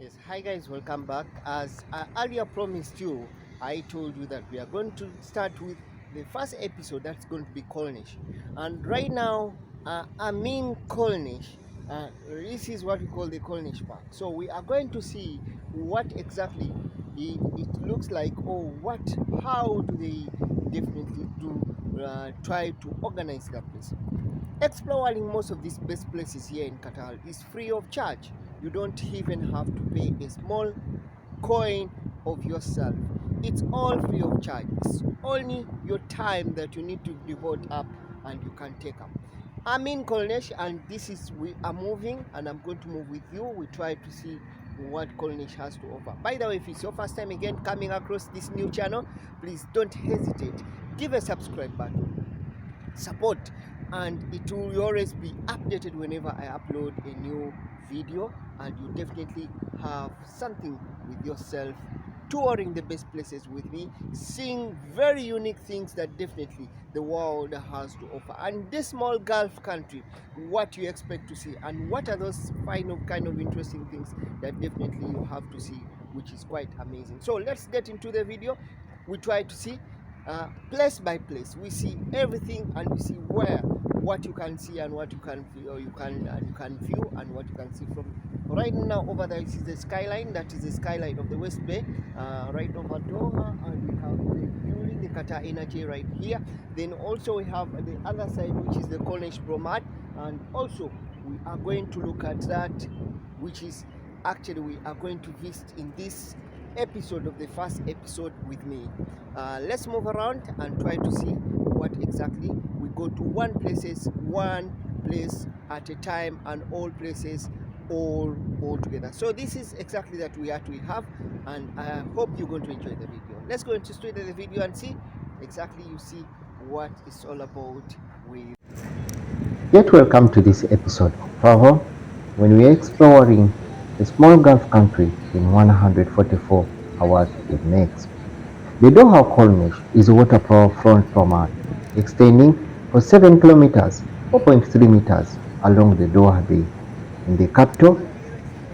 Yes, hi guys, welcome back. As I earlier promised you, I told you that we are going to start with the first episode that's going to be Corniche. And right now, I'm in Corniche. This is what we call the Corniche Park. So we are going to see what exactly it looks like, or how do they definitely try to organize that place. Exploring most of these best places here in Qatar is free of charge. You don't even have to pay a small coin of yourself. It's all free of charge. It's only your time that you need to devote up and you can take up. I'm in Corniche and this is we are moving and I'm going to move with you. We try to see what Corniche has to offer. By the way, if it's your first time again coming across this new channel, please don't hesitate. Give a subscribe button, support, and it will always be updated whenever I upload a new video, and you definitely have something with yourself, touring the best places with me, seeing very unique things that definitely the world has to offer. And this small Gulf country, what you expect to see, and what are those kind of interesting things that definitely you have to see, which is quite amazing. So let's get into the video. We try to see place by place. We see everything and we see what you can see and what you can view, or you can view and what you can see from right now. Over there is the skyline. That is the skyline of the West Bay, right over Doha, and we have the building, the Qatar Energy right here. Then also we have the other side, which is the Corniche Promenade, and also we are going to look at that, which is actually we are going to visit in this episode of the first episode with me. Let's move around and try to see what exactly we go to one place at a time, and all places all together. So this is exactly that we actually have, and I hope you're going to enjoy the video. Let's go into straight to the video and see exactly, you see what it's all about with. Yet welcome to this episode of Travel, when we are exploring a small Gulf country in 144 hours it makes. The Doha Corniche is a waterfront promenade extending for 7 kilometers (4.3 meters) along the Doha Bay in the capital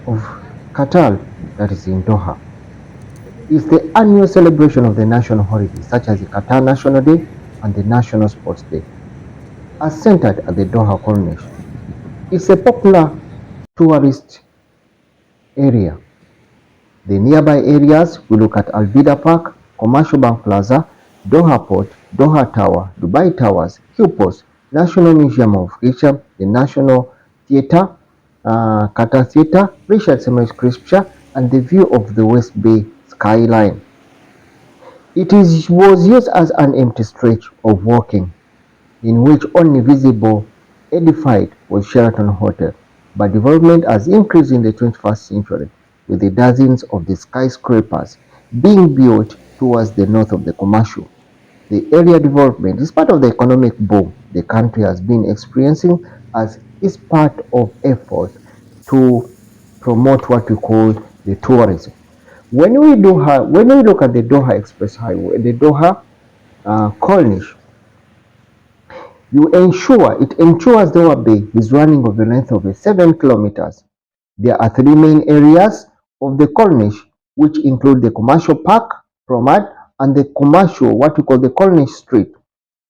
of Qatar, that is in Doha. It's the annual celebration of the national holidays such as the Qatar National Day and the National Sports Day, are centered at the Doha Corniche. It's a popular tourist area. The nearby areas, we look at Alvida Park, Commercial Bank Plaza, Doha Port, Doha Tower, Dubai Towers, Q-Post, National Museum of Culture, the National Theatre, Qatar Theatre, Richard Samuel Scripture, and the view of the West Bay skyline. Was used as an empty stretch of walking, in which only visible edified was Sheraton Hotel, but development has increased in the 21st century, with the dozens of the skyscrapers being built towards the north of the commercial. The area development is part of the economic boom the country has been experiencing, as is part of efforts to promote what we call the tourism. When we look at the Doha Express Highway, the Doha Corniche, it ensures Doha Bay is running of the length of 7 kilometers. There are 3 main areas of the Corniche, which include the commercial park, promenade, and the commercial, what we call the Corniche Street,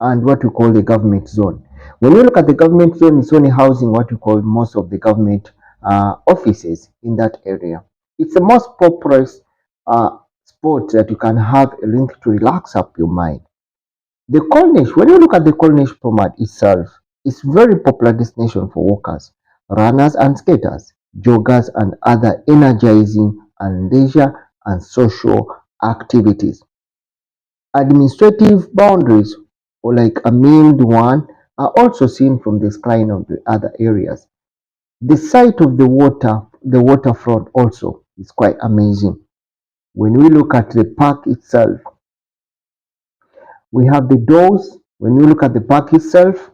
and what we call the government zone. When we look at the government zone, it's only housing what we call most of the government offices in that area. It's the most popular spot that you can have a link to relax up your mind. The Corniche, when you look at the Corniche Promenade itself, it's a very popular destination for walkers, runners and skaters, joggers and other energizing and leisure and social activities. Administrative boundaries, or like a mailed one, are also seen from the skyline of the other areas. The sight of the waterfront also is quite amazing. When we look at the park itself, we have the doors. When you look at the park itself,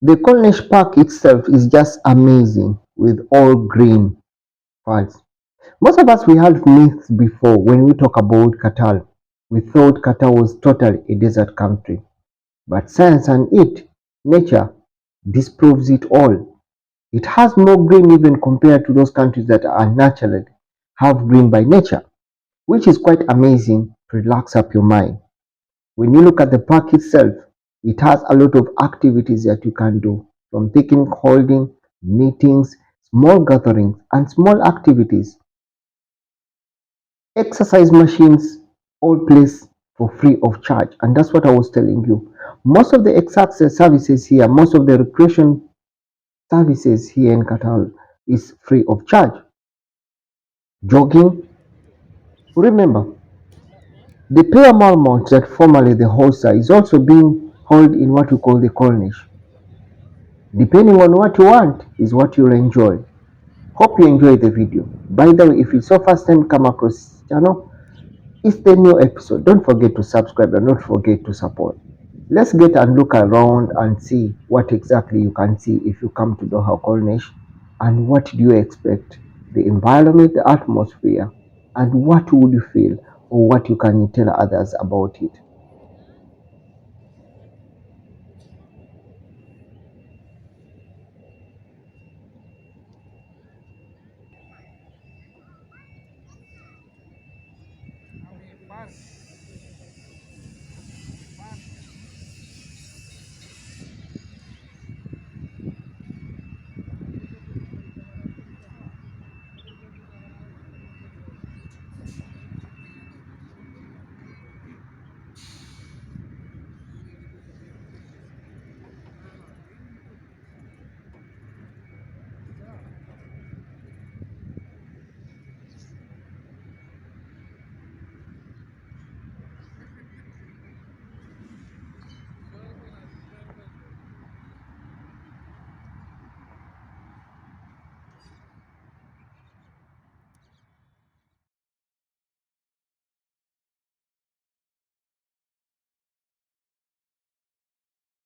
The Corniche Park itself is just amazing with all green fields. Most of us we had myths before when we talk about Qatar. We thought Qatar was totally a desert country. But science and nature disproves it all. It has more green even compared to those countries that are naturally have green by nature, which is quite amazing to relax up your mind. When you look at the park itself, it has a lot of activities that you can do, from picnic holding, meetings, small gatherings, and small activities. Exercise machines, all placed for free of charge. And that's what I was telling you. Most of the exercise services here, most of the recreation services here in Qatar is free of charge. Jogging, remember, the prayer Marmont that formerly the Hosa is also being held in what we call the Corniche. Depending on what you want is what you'll enjoy. Hope you enjoy the video. By the way, if it's your first time come across this channel, it's the new episode. Don't forget to subscribe and don't forget to support. Let's get and look around and see what exactly you can see if you come to Doha Corniche, and what do you expect, the environment, the atmosphere, and what would you feel, or what you can tell others about it.